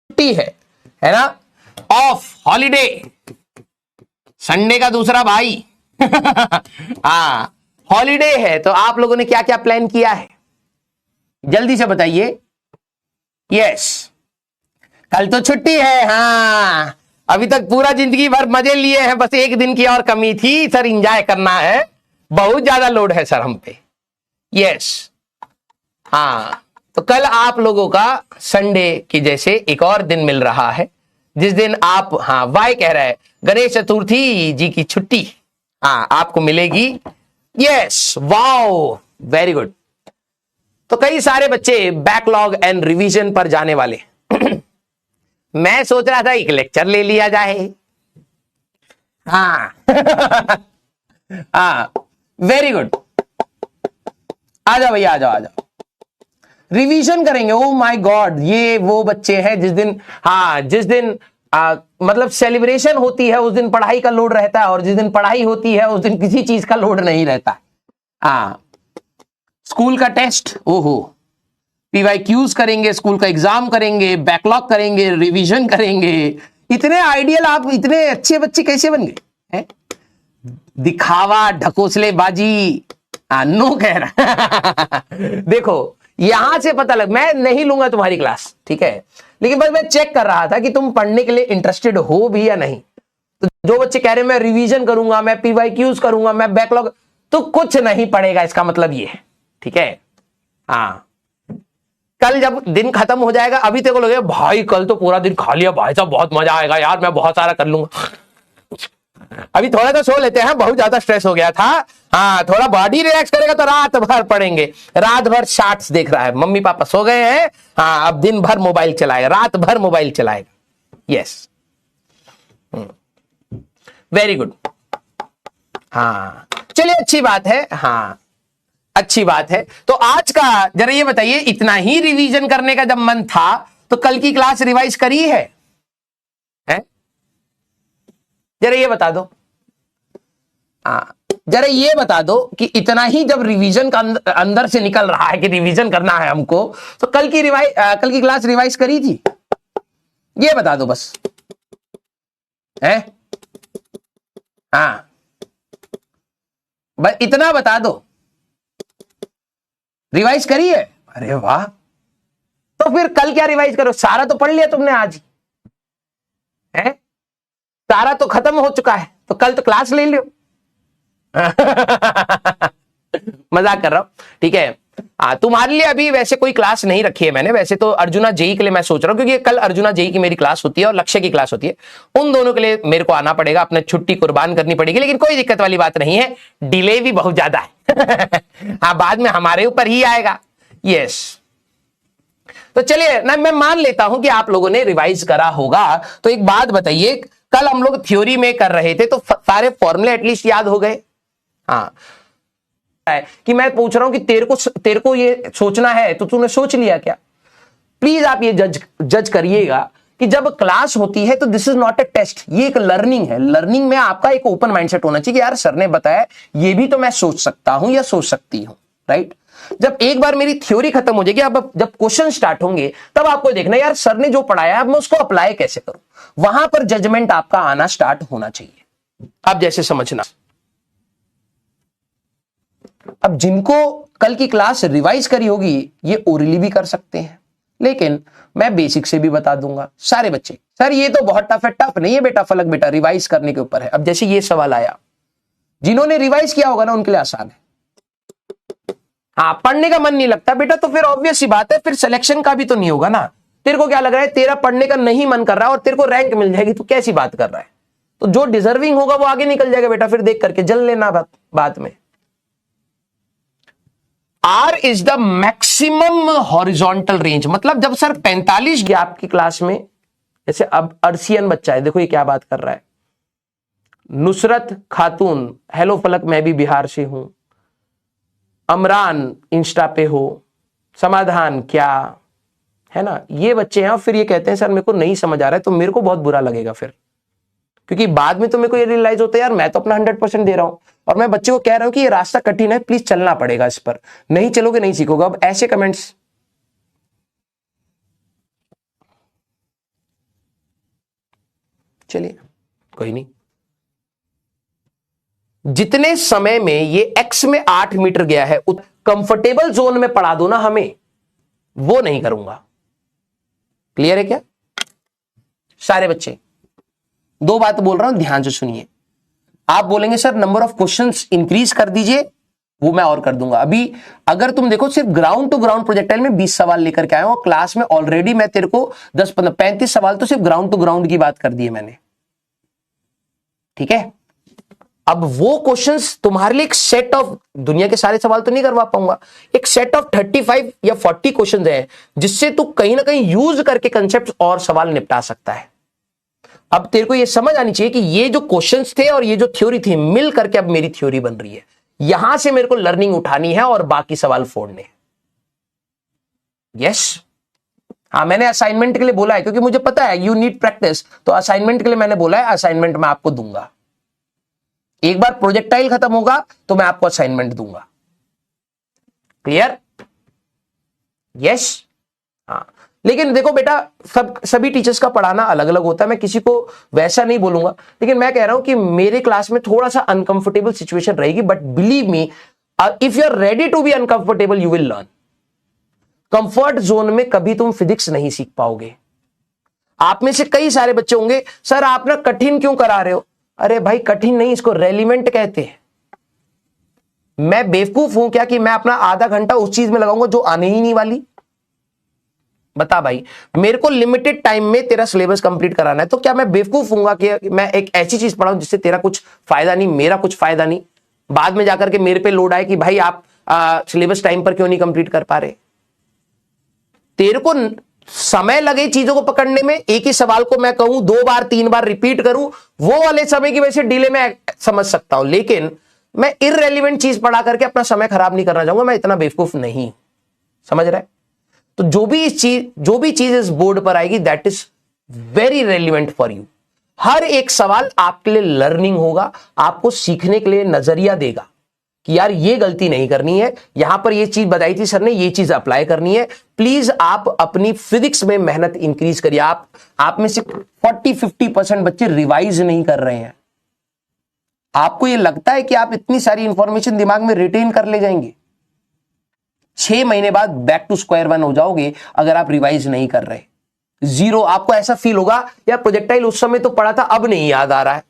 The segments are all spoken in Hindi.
छुट्टी है ना, ऑफ, हॉलीडे, संडे का दूसरा भाई हाँ, हॉलीडे है, तो आप लोगों ने क्या क्या प्लान किया है, जल्दी से बताइए। यस, कल तो छुट्टी है। हाँ, अभी तक पूरा जिंदगी भर मजे लिए हैं, बस एक दिन की और कमी थी सर, एंजॉय करना है, बहुत ज्यादा लोड है सर हम पे। यस, हाँ, तो कल आप लोगों का संडे की जैसे एक और दिन मिल रहा है, जिस दिन आप, हाँ वाई कह रहा है, गणेश चतुर्थी जी की छुट्टी हाँ आपको मिलेगी। Yes, wow, very good. तो कई सारे बच्चे बैकलॉग एंड रिवीजन पर जाने वाले मैं सोच रहा था एक लेक्चर ले लिया जाए। हाँ हाँ, वेरी गुड, आ जाओ भैया, आ जाओ आ जाओ, रिवीजन करेंगे। ओ माय गॉड, ये वो बच्चे हैं जिस दिन, हाँ जिस दिन मतलब सेलिब्रेशन होती है उस दिन पढ़ाई का लोड रहता है, और जिस दिन पढ़ाई होती है उस दिन किसी चीज का लोड नहीं रहता है। हाँ, स्कूल का टेस्ट, ओहो, पीवाईक्यूज करेंगे, स्कूल का एग्जाम करेंगे, बैकलॉग करेंगे, रिवीजन करेंगे। इतने आइडियल, आप इतने अच्छे बच्चे कैसे बन गए? दिखावा, ढकोसलेबाजी, नो कह रहा देखो, यहां से पता लग, मैं नहीं लूंगा तुम्हारी क्लास, ठीक है, लेकिन बस मैं चेक कर रहा था कि तुम पढ़ने के लिए इंटरेस्टेड हो भी या नहीं। तो जो बच्चे कह रहे हैं मैं रिवीजन करूंगा, मैं पीवाईक्यूज करूंगा, मैं बैकलॉग, तो कुछ नहीं पड़ेगा, इसका मतलब ये है, ठीक है। हाँ, कल जब दिन खत्म हो जाएगा, अभी तेरे को लगेगा भाई कल तो पूरा दिन खा लिया भाई साहब, बहुत मजा आएगा यार, मैं बहुत सारा कर लूंगा। अभी थोड़ा तो सो लेते हैं, बहुत ज्यादा स्ट्रेस हो गया था। हाँ, थोड़ा बॉडी रिलैक्स करेगा तो रात भर पढ़ेंगे, रात भर शॉर्ट्स देख रहा है, मम्मी पापा सो गए हैं, हाँ अब दिन भर मोबाइल चलाएगा, रात भर मोबाइल चलाएगा। Yes, very good. हाँ चलिए, अच्छी बात है, हाँ अच्छी बात है। तो आज का जरा ये बताइए, इतना ही रिवीजन करने का जब मन था तो कल की क्लास रिवाइज करी है? जरा ये बता दो, जरा ये बता दो कि इतना ही जब रिवीजन का अंदर से निकल रहा है कि रिवीजन करना है हमको, तो कल की क्लास रिवाइज करी थी? ये बता दो बस, है? हाँ, बस इतना बता दो, रिवाइज करी है? अरे वाह, तो फिर कल क्या रिवाइज करो, सारा तो पढ़ लिया तुमने आज ही, है? सारा तो खत्म हो चुका है, तो कल तो क्लास ले लो मजाक कर रहा हूं, ठीक है। तुम्हारे लिए अभी वैसे कोई क्लास नहीं रखी है मैंने, वैसे तो अर्जुना जेई के लिए मैं सोच रहा हूं, क्योंकि कल अर्जुना जेई की मेरी क्लास होती है और लक्ष्य की क्लास होती है, उन दोनों के लिए मेरे को आना पड़ेगा, अपने छुट्टी कुर्बान करनी पड़ेगी, लेकिन कोई दिक्कत वाली बात नहीं है, डिले भी बहुत ज्यादा है हाँ, बाद में हमारे ऊपर ही आएगा। यस, तो चलिए ना, मैं मान लेता हूं कि आप लोगों ने रिवाइज करा होगा। तो एक बात बताइए, कल हम लोग थ्योरी में कर रहे थे, तो सारे फॉर्मूले एटलीस्ट याद हो गए? हाँ, कि मैं पूछ रहा हूं कि तेरे को ये सोचना है, तो तूने सोच लिया क्या? प्लीज आप ये जज करिएगा कि जब क्लास होती है तो this is not a test, ये एक लर्निंग है। लर्निंग में आपका एक ओपन माइंडसेट होना चाहिए कि यार सर ने बताया, ये भी तो मैं सोच सकता हूं या सोच सकती हूं, राइट? जब एक बार मेरी थ्योरी खत्म हो जाएगी, अब जब क्वेश्चन स्टार्ट होंगे, तब आपको देखना यार सर ने जो पढ़ाया अब मैं उसको अप्लाई कैसे करूं, वहां पर जजमेंट आपका आना स्टार्ट होना चाहिए। अब जैसे समझना, अब जिनको कल की क्लास रिवाइज करी होगी ये ओरली भी कर सकते हैं, लेकिन मैं बेसिक से भी बता दूंगा। सारे बच्चे, सर ये तो बहुत टफ है, टफ नहीं है बेटा, फलक बेटा रिवाइज करने के ऊपर है। अब जैसे ये सवाल आया, जिन्होंने रिवाइज किया होगा ना उनके लिए आसान है। हाँ, पढ़ने का मन नहीं लगता बेटा, तो फिर ऑब्वियस सी बात है, फिर सिलेक्शन का भी तो नहीं होगा ना। तेरे को क्या लग रहा है, तेरा पढ़ने का नहीं मन कर रहा है और तेरे को रैंक मिल जाएगी, तो कैसी बात कर रहा है? तो जो डिजर्विंग होगा वो आगे निकल जाएगा बेटा, फिर देख करके जल लेना बाद में। R is the maximum horizontal range, मतलब जब सर 45 गया आपकी क्लास में, जैसे अब अर्सियन बच्चा है, देखो ये क्या बात कर रहा है, नुसरत खातून, हेलो फलक मैं भी बिहार से हूं, अमरान इंस्टा पे हो, समाधान क्या है ना, ये बच्चे हैं, और फिर ये कहते हैं सर मेरे को नहीं समझ आ रहा है, तो मेरे को बहुत बुरा लगेगा फिर, क्योंकि बाद में तो मेरे को ये रियलाइज होता है यार मैं तो अपना 100% दे रहा हूं, और मैं बच्चे को कह रहा हूं कि ये रास्ता कठिन है, प्लीज चलना पड़ेगा इस पर, नहीं चलोगे नहीं सीखोगे। अब ऐसे कमेंट्स, चलिए कोई नहीं, जितने समय में ये x में 8 मीटर गया है कंफर्टेबल जोन में पढ़ा दो ना हमें, वो नहीं करूंगा। क्लियर है क्या सारे बच्चे? दो बात बोल रहा हूं, ध्यान से सुनिए। आप बोलेंगे sir number of questions increase कर दीजिए, वो मैं और कर दूंगा। अभी अगर तुम देखो सिर्फ ग्राउंड टू ग्राउंड प्रोजेक्टाइल में 20 सवाल लेकर के आया हूं, क्लास में ऑलरेडी मैं तेरे को 10 15 35 सवाल तो सिर्फ ग्राउंड टू ग्राउंड की बात कर दिए मैंने, ठीक है। अब वो क्वेश्चंस तुम्हारे लिए एक सेट ऑफ, दुनिया के सारे सवाल तो नहीं करवा पाऊंगा, एक सेट ऑफ 35 या 40 क्वेश्चंस है जिससे तू कहीं ना कहीं यूज करके कंसेप्ट और सवाल निपटा सकता है। अब तेरे को ये समझ आनी चाहिए कि ये जो क्वेश्चंस थे और ये जो थ्योरी थी मिल करके अब मेरी थ्योरी बन रही है, यहां से मेरे को लर्निंग उठानी है और बाकी सवाल फोड़ने। यस हाँ, मैंने असाइनमेंट के लिए बोला है क्योंकि मुझे पता है यू नीड प्रैक्टिस, तो असाइनमेंट के लिए मैंने बोला है असाइनमेंट मैं आपको दूंगा। एक बार प्रोजेक्टाइल खत्म होगा तो मैं आपको असाइनमेंट दूंगा। क्लियर? यस हाँ, लेकिन देखो बेटा सभी टीचर्स का पढ़ाना अलग अलग होता है, मैं किसी को वैसा नहीं बोलूंगा, लेकिन मैं कह रहा हूं कि मेरे क्लास में थोड़ा सा अनकंफर्टेबल सिचुएशन रहेगी, but believe me if you are ready to be uncomfortable you will learn. Comfort zone में कभी तुम फिजिक्स नहीं सीख पाओगे। आप में से कई सारे बच्चे होंगे सर आप ना कठिन क्यों करा रहे हो, अरे भाई कठिन नहीं, इसको रेलिवेंट कहते हैं। मैं बेवकूफ हूं क्या कि मैं अपना आधा घंटा उस चीज में लगाऊंगा जो आने ही नहीं वाली? बता भाई, मेरे को लिमिटेड टाइम में तेरा सिलेबस कंप्लीट कराना है, तो क्या मैं बेवकूफ हूंगा कि मैं एक ऐसी चीज पढ़ाऊं जिससे तेरा कुछ फायदा नहीं, मेरा कुछ फायदा नहीं, बाद में जाकर के मेरे पे लोड आए कि भाई आप सिलेबस टाइम पर क्यों नहीं कंप्लीट कर पा रहे? तेरे को समय लगे चीजों को पकड़ने में, एक ही सवाल को मैं कहूं 2 बार 3 बार रिपीट करूं, वो वाले समय की वजह से डिले में समझ सकता हूं, लेकिन मैं इररेलेवेंट चीज पढ़ा करके अपना समय खराब नहीं करना चाहूंगा, मैं इतना बेवकूफ नहीं। समझ रहा है? तो जो भी चीज इस बोर्ड पर आएगी that is very relevant for you. हर एक सवाल आपके लिए लर्निंग होगा, आपको सीखने के लिए नजरिया देगा कि यार ये गलती नहीं करनी है, यहां पर ये चीज बताई थी सर ने, ये चीज अप्लाई करनी है। प्लीज आप अपनी फिजिक्स में मेहनत इंक्रीज करिए। आप में से 40-50% बच्चे रिवाइज नहीं कर रहे हैं। आपको ये लगता है कि आप इतनी सारी इंफॉर्मेशन दिमाग में रिटेन कर ले जाएंगे? 6 महीने बाद बैक टू स्क्वायर वन हो जाओगे अगर आप रिवाइज नहीं कर रहे। जीरो। आपको ऐसा फील होगा यार प्रोजेक्टाइल उस समय तो पढ़ा था अब नहीं याद आ रहा है।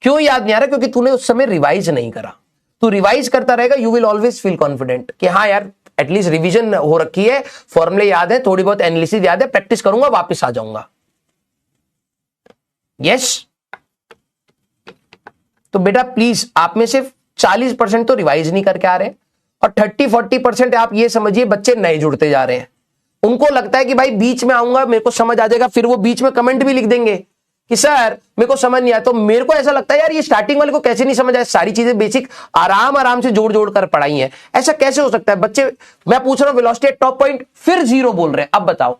क्यों याद नहीं आ रहा? क्योंकि तूने उस समय रिवाइज नहीं करा। तू रिवाइज करता रहेगा, you will always feel confident कि हाँ यार एटलीस्ट रिवीजन हो रखी है, फॉर्मूले याद है, थोड़ी बहुत एनालिसिस याद है, प्रैक्टिस करूंगा वापस आ जाऊंगा। यस तो बेटा प्लीज आप में सिर्फ 40% तो रिवाइज नहीं करके आ रहे हैं, और 30-40% आप ये समझिए बच्चे नए जुड़ते जा रहे हैं। उनको लगता है कि भाई बीच में आऊंगा मेरे को समझ आ जाएगा, फिर वो बीच में कमेंट भी लिख देंगे कि सर मेरे को समझ नहीं आया। तो मेरे को ऐसा लगता है यार ये स्टार्टिंग वाले को कैसे नहीं समझ आया, सारी चीजें बेसिक आराम से जोड़ जोड़ कर पढ़ाई है, ऐसा कैसे हो सकता है? बच्चे मैं पूछ रहा हूं वेलोसिटी एट टॉप पॉइंट, फिर 0 बोल रहे हैं। अब बताओ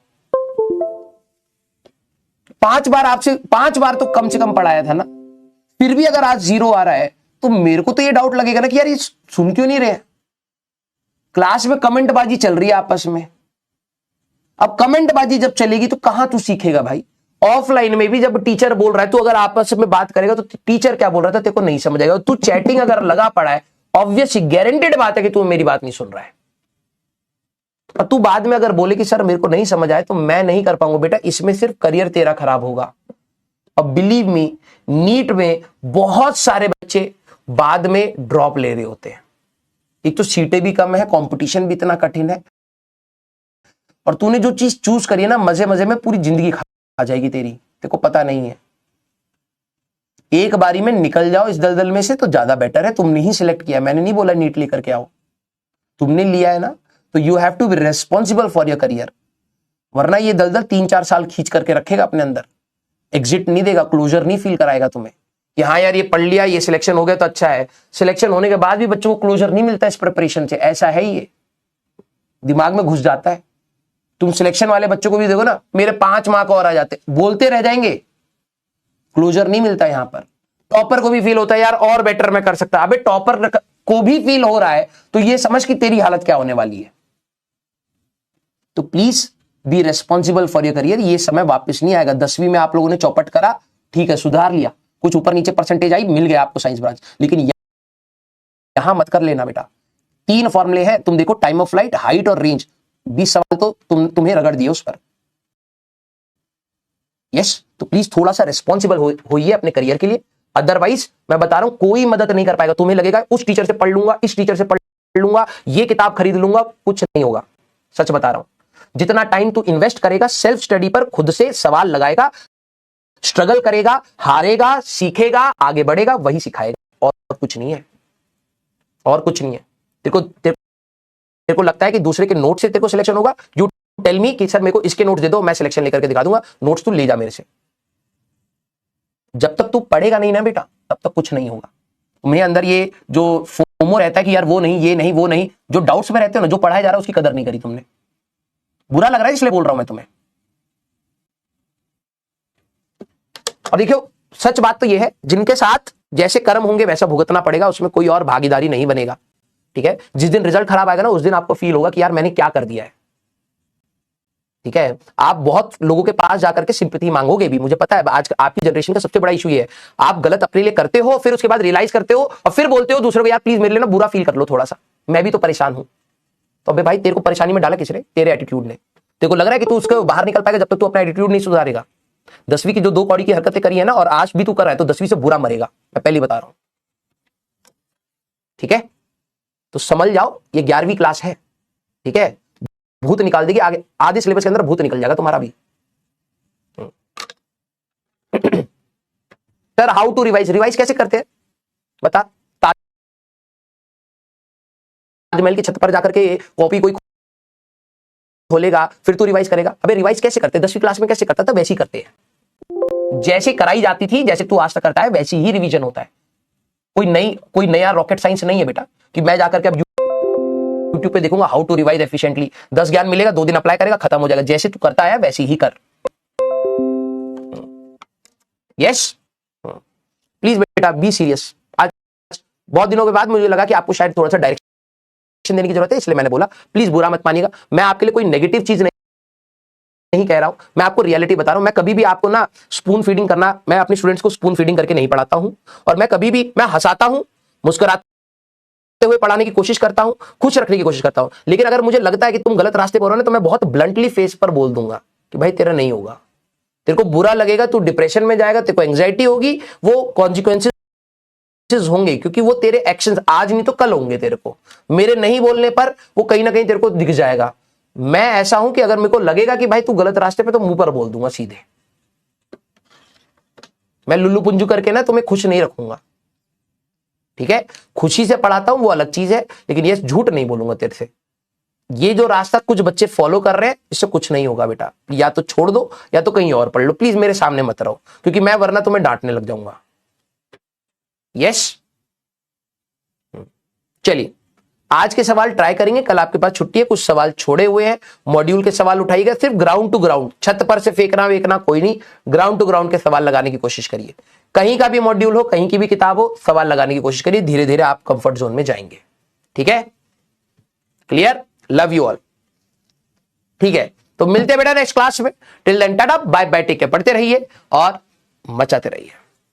5 बार आपसे 5 बार तो कम से कम पढ़ाया था ना, फिर भी अगर आज 0 आ रहा है तो मेरे को तो ये डाउट लगेगा ना कि यार ये सुन क्यों नहीं रहे। क्लास में कमेंटबाजी चल रही है आपस में। अब कमेंटबाजी जब चलेगी तो कहां तू सीखेगा भाई? ऑफलाइन में भी जब टीचर बोल रहा है तो अगर आपस में बात करेगा तो टीचर क्या बोल रहा था तेरे को नहीं समझ आएगा। तू चैटिंग अगर लगा पड़ा है, ऑब्वियसली गारंटेड बात है कि तू मेरी बात नहीं सुन रहा है। और तू बाद में अगर बोले कि सर मेरे को नहीं समझ आए तो मैं नहीं कर पाऊंगा, बेटा इसमें सिर्फ करियर तेरा खराब होगा। और बिलीव मी नीट में बहुत सारे बच्चे बाद में ड्रॉप ले रहे होते हैं। एक तो सीटें भी कम है, कंपटीशन भी इतना कठिन है, और तूने जो चीज चूज करी है ना मजे मजे में पूरी जिंदगी खा जाएगी तेरी, तेरे को पता नहीं है। एक बारी में निकल जाओ इस दलदल में से तो ज्यादा बेटर है। तुमने ही सिलेक्ट किया, मैंने नहीं बोला नीट लेकर के आओ, तुमने लिया है ना, तो you have to be responsible for your career. वरना ये दलदल 3-4 साल खींच करके रखेगा अपने अंदर, एग्जिट नहीं देगा, क्लोजर नहीं फील कराएगा तुम्हें कि हाँ यार ये पढ़ लिया, ये सिलेक्शन हो गया तो अच्छा है। सिलेक्शन होने के बाद भी बच्चों को क्लोजर नहीं मिलता इस प्रिपरेशन से, ऐसा है ये दिमाग में घुस जाता है। तुम सिलेक्शन वाले बच्चों को भी देखो ना, मेरे 5 मार्क और आ जाते, बोलते रह जाएंगे, क्लोजर नहीं मिलता यहां पर। टॉपर को भी फील होता है यार और बेटर मैं कर सकता। अबे टॉपर को भी फील हो रहा है तो ये समझ कि तेरी हालत क्या होने वाली है। तो please be responsible for your career. ये समय वापस नहीं आएगा। 10वीं में आप लोगों ने चौपट करा, ठीक है, सुधार लिया, कुछ ऊपर नीचे परसेंटेज आई, मिल गया आपको साइंस ब्रांच, लेकिन यहां मत कर लेना बेटा। 3 फॉर्मूले हैं, तुम देखो, टाइम ऑफ फ्लाइट, हाइट और रेंज, 20 सवाल तो तुम्हें रगड़ दिए उस पर। यस, तो प्लीज थोड़ा सा रिस्पॉन्सिबल होइए अपने करियर के लिए, अदरवाइज मैं बता रहा हूं कोई मदद नहीं कर पाएगा। तुम्हें लगेगा उस टीचर से पढ़ लूंगा, इस टीचर से पढ़ लूंगा, ये किताब खरीद लूंगा, कुछ नहीं होगा, सच बता रहा हूं। जितना टाइम तू इन्वेस्ट करेगा सेल्फ स्टडी पर, खुद से सवाल लगाएगा, स्ट्रगल करेगा, हारेगा, सीखेगा, आगे बढ़ेगा, वही सिखाएगा, और कुछ नहीं है, और कुछ नहीं है। तेरे को लगता है कि दूसरे के नोट से तेरे को सिलेक्शन होगा? यू टेल मी कि सर मेरे को इसके नोट्स दे दो, मैं सिलेक्शन लेकर के दिखा दूंगा। नोट्स तू ले जा मेरे से। जब तक तू पढ़ेगा नहीं ना बेटा, तब तक कुछ नहीं होगा। तुम्हें अंदर ये जो फोमो रहता है कि यार वो नहीं, ये नहीं, वो नहीं, जो डाउट्स में रहते हो ना, जो पढ़ाया जा रहा है उसकी कदर नहीं करी तुमने। बुरा लग रहा है इसलिए बोल रहा हूं मैं तुम्हें। और देखियो, सच बात तो यह है, जिनके साथ जैसे कर्म होंगे वैसा भुगतना पड़ेगा, उसमें कोई और भागीदारी नहीं बनेगा। ठीक है, जिस दिन रिजल्ट खराब आएगा ना, उस दिन आपको फील होगा कि यार मैंने क्या कर दिया है। ठीक है, आप बहुत लोगों के पास जाकर के सिंपैथी मांगोगे भी, मुझे पता है। आज आपकी जनरेशन का सबसे बड़ा इशू ये है, आप गलत अपने लिए करते हो, फिर उसके बाद रियलाइज करते हो और फिर बोलते हो दूसरों को, यार प्लीज मेरे लिए ना बुरा फील कर लो थोड़ा सा, मैं भी तो परेशान हूं। तो अबे भाई, तेरे को परेशानी में डाला किसने? तेरे एटीट्यूड ने। तेरे को लग रहा है कि तू उसको बाहर निकल पाएगा जब तक तू अपना एटीट्यूड नहीं सुधारेगा। 10वीं की जो 2 कौड़ी की हरकतें करी है ना, और आज भी तू कर रहा है, तो 10वीं से बुरा मरेगा, मैं पहले बता रहा हूं। ठीक है, तो समझ जाओ, ये 11वीं क्लास है। ठीक है, भूत निकाल देगी आगे, आधे सिलेबस के अंदर भूत निकल जाएगा तुम्हारा भी। Sir how to revise, revise कैसे करते हैं बता? ताजमहल की छत पर जाकर के कॉपी कोई खोलेगा, फिर तू रिवाइज करेगा? अबे रिवाइज कैसे करते? 10वीं क्लास में कैसे करता था, वैसे ही करते हैं। जैसे कराई जाती थी, जैसे तू आज तक करता है, वैसे ही रिवीजन होता है। कोई नया रॉकेट साइंस नहीं है बेटा, कि मैं जाकर के अब यूट्यूब पे देखूंगा हाउ टू रिवाइज एफिशिएंटली, 10 ज्ञान मिलेगा, 2 दिन अप्लाई करेगा, खत्म हो जाएगा। जैसे तू करता है वैसे ही कर। यस, प्लीज बेटा बी सीरियस। आज बहुत दिनों के बाद मुझे लगा कि आपको शायद थोड़ा सा डायरेक्शन देने की जरूरत है, इसलिए मैंने बोला। प्लीज बुरा मत मानिएगा, मैं आपके लिए कोई नेगेटिव चीज नहीं कह रहा हूं, मैं आपको रियलिटी बता रहा हूं। मैं कभी भी आपको ना स्पून फीडिंग करना, मैं अपने स्टूडेंट्स को स्पून फीडिंग करके नहीं पढ़ाता हूं, और मैं कभी भी, मैं हंसाता हूं, मुस्कुराते हुए पढ़ाने की कोशिश करता हूं, खुश रखने की कोशिश करता हूं। लेकिन अगर मुझे लगता है कि तुम गलत रास्ते पर हो रहे हो, तो मैं बहुत ब्लंटली फेस पर बोल दूंगा कि भाई तेरा नहीं होगा। तेरे को बुरा लगेगा, तू डिप्रेशन में जाएगा, तेरे को एंग्जाइटी होगी, वो कॉन्सिक्वेंसेस होंगे, क्योंकि वो तेरे एक्शंस आज नहीं तो कल होंगे। तेरे को मेरे नहीं बोलने पर वो कहीं ना कहीं तेरे को दिख जाएगा। मैं ऐसा हूं कि अगर मेरे को लगेगा कि भाई तू गलत रास्ते पे, तो मुंह पर बोल दूंगा सीधे। मैं लुल्लू पुंजू करके ना तुम्हें खुश नहीं रखूंगा। ठीक है, खुशी से पढ़ाता हूं वो अलग चीज है, लेकिन ये झूठ नहीं बोलूंगा तेरे से। ये जो रास्ता कुछ बच्चे फॉलो कर रहे हैं, इससे कुछ नहीं होगा बेटा। या तो छोड़ दो या तो कहीं और पढ़ लो, प्लीज मेरे सामने मत रहो, क्योंकि मैं वरना तुम्हें डांटने लग जाऊंगा। यस, चलिए आज के सवाल ट्राई करेंगे, कल आपके पास छुट्टी है, कुछ सवाल छोड़े हुए हैं, मॉड्यूल के सवाल उठाइएगा, सिर्फ ग्राउंड टू ग्राउंड, छत पर से फेंकना वेकना कोई नहीं, ग्राउंड टू ग्राउंड के सवाल लगाने की कोशिश करिए। कहीं का भी मॉड्यूल हो, कहीं की भी किताब हो, सवाल लगाने की कोशिश करिए, धीरे धीरे आप कंफर्ट जोन में जाएंगे। ठीक है, क्लियर? Love you all. ठीक है, तो मिलते हैं बेटा नेक्स्ट क्लास में। Till then tata bye bye, take care, पढ़ते रहिए और मचाते रहिए।